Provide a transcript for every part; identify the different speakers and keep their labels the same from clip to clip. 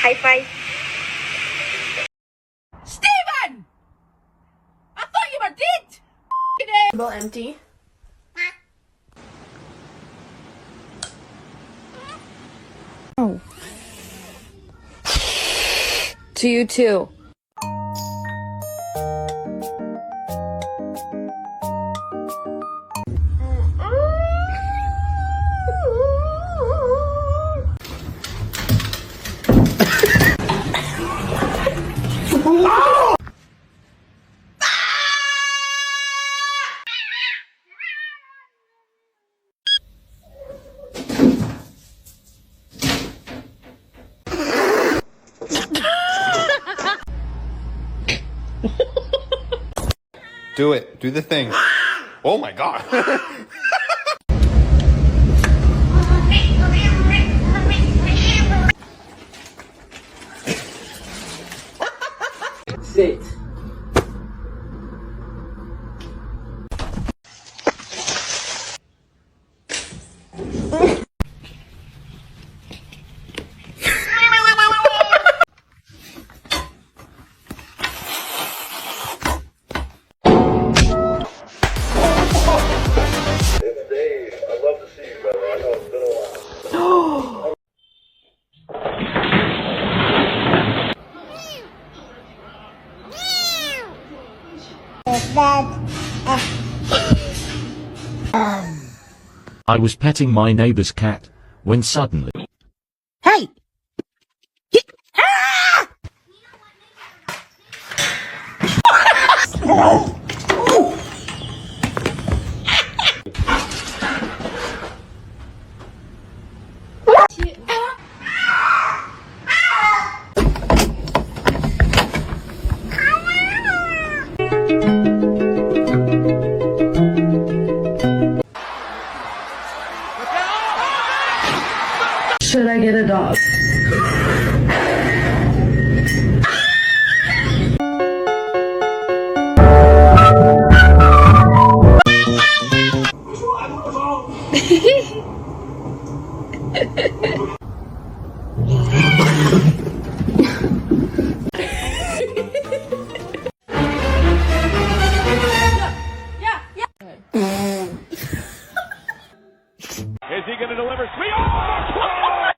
Speaker 1: High five.
Speaker 2: Steven! I thought you were dead!
Speaker 3: Table empty.
Speaker 4: Oh. To you too.
Speaker 5: Do it. Do the thing. Oh my god.
Speaker 6: Sit.
Speaker 7: I was petting my neighbor's cat when suddenly.
Speaker 2: Hey!
Speaker 3: Should I get a dog?
Speaker 8: Is he going to deliver? Sweet! Oh!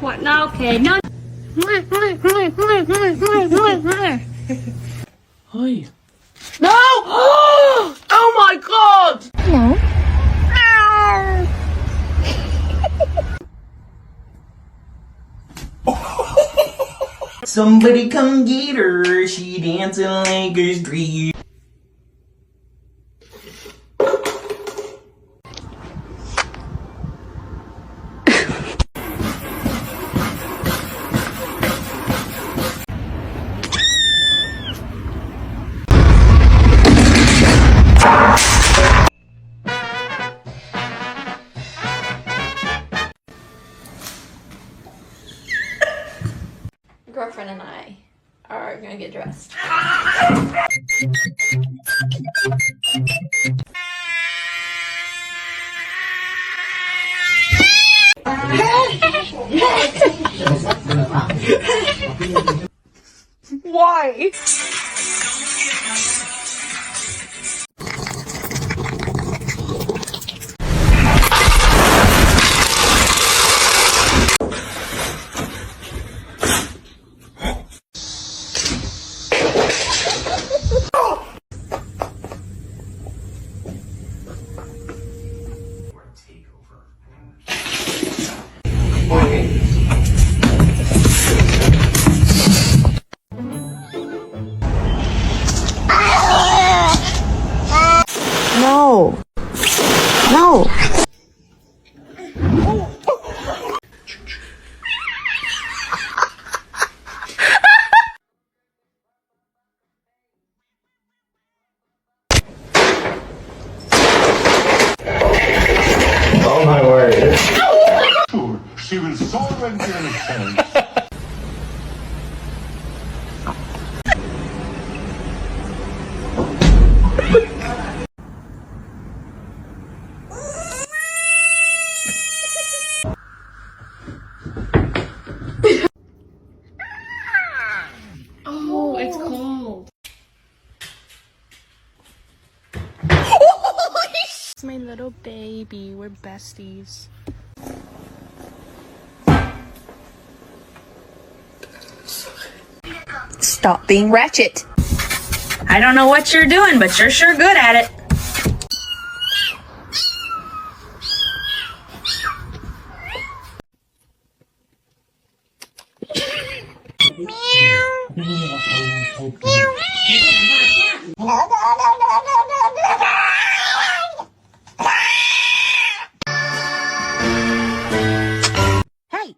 Speaker 9: What now? Okay, no.
Speaker 6: Hi. No! Oh my god!
Speaker 9: Hello.
Speaker 6: Somebody come get her, she dancing like a street.
Speaker 3: Girlfriend and I are gonna get dressed.
Speaker 2: Why?
Speaker 4: No. No.
Speaker 6: Oh my word.
Speaker 8: She was so intense.
Speaker 9: cold.
Speaker 1: It's my little baby. We're besties.
Speaker 4: Stop being ratchet.
Speaker 2: I don't know what you're doing, but you're sure good at it.
Speaker 4: Hey!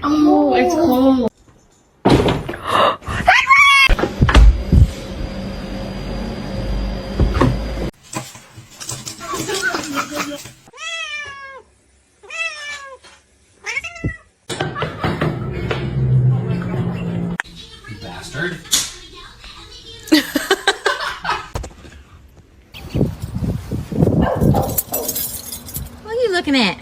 Speaker 9: Oh, it's cold.
Speaker 6: Bastard.
Speaker 2: What are you looking at?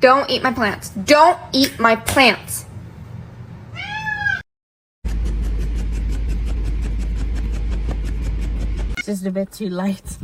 Speaker 3: Don't eat my plants. Don't eat my plants.
Speaker 2: Just a bit too light.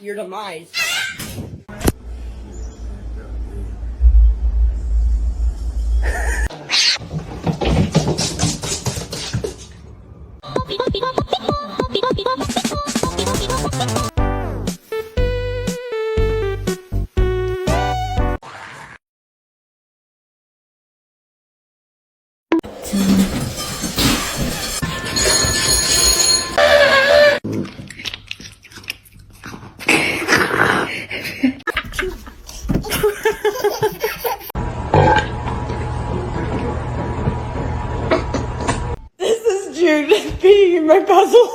Speaker 4: Your demise.
Speaker 1: Jude peeing in my puzzle.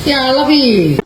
Speaker 2: Yeah, I love you.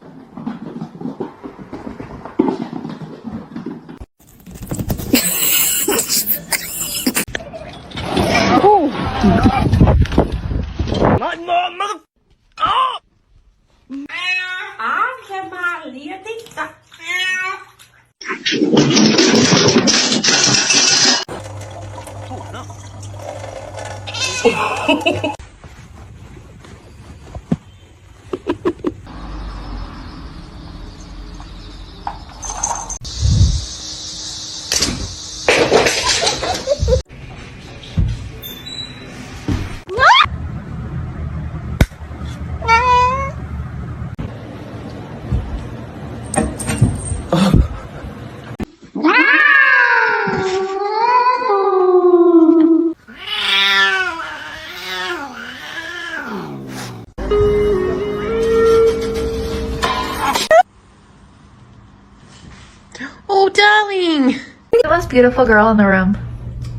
Speaker 10: most beautiful girl in the room?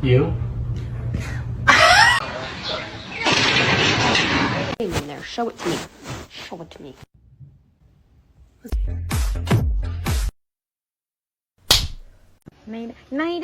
Speaker 6: You?
Speaker 4: Hey, in there. Show it to me. Show it to me. Night.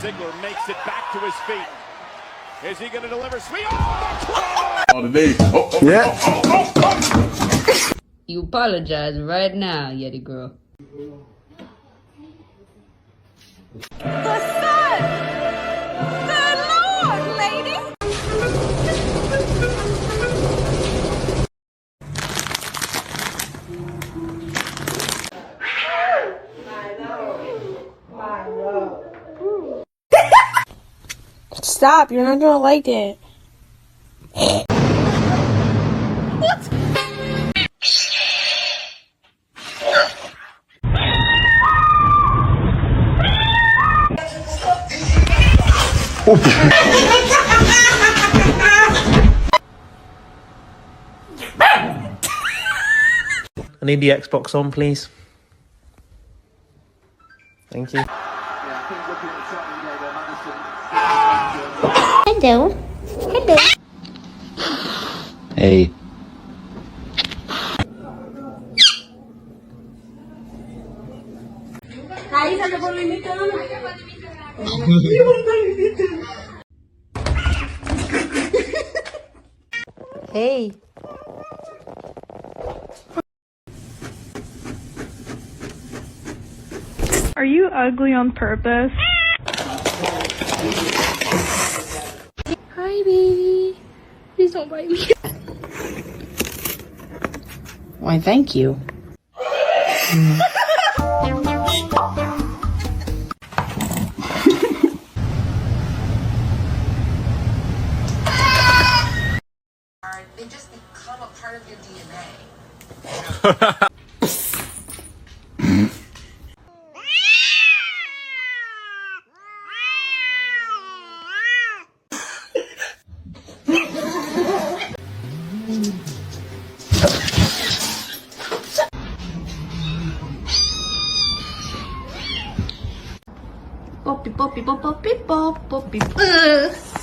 Speaker 8: Ziggler makes it back to his feet. Is he going to deliver? Sweet.
Speaker 11: You apologize right now, Yeti girl.
Speaker 2: The sun! Good Lord, lady!
Speaker 1: Stop, you're not gonna like it.
Speaker 6: I need the Xbox on, please. Thank you.
Speaker 3: Hello. Hello.
Speaker 7: Hey.
Speaker 3: Hey.
Speaker 1: Are you ugly on purpose? Hi, baby. Please don't bite me.
Speaker 4: Why, thank you. They just become a part of your DNA.
Speaker 10: Poppy, poppy, poppy, poppy, poppy.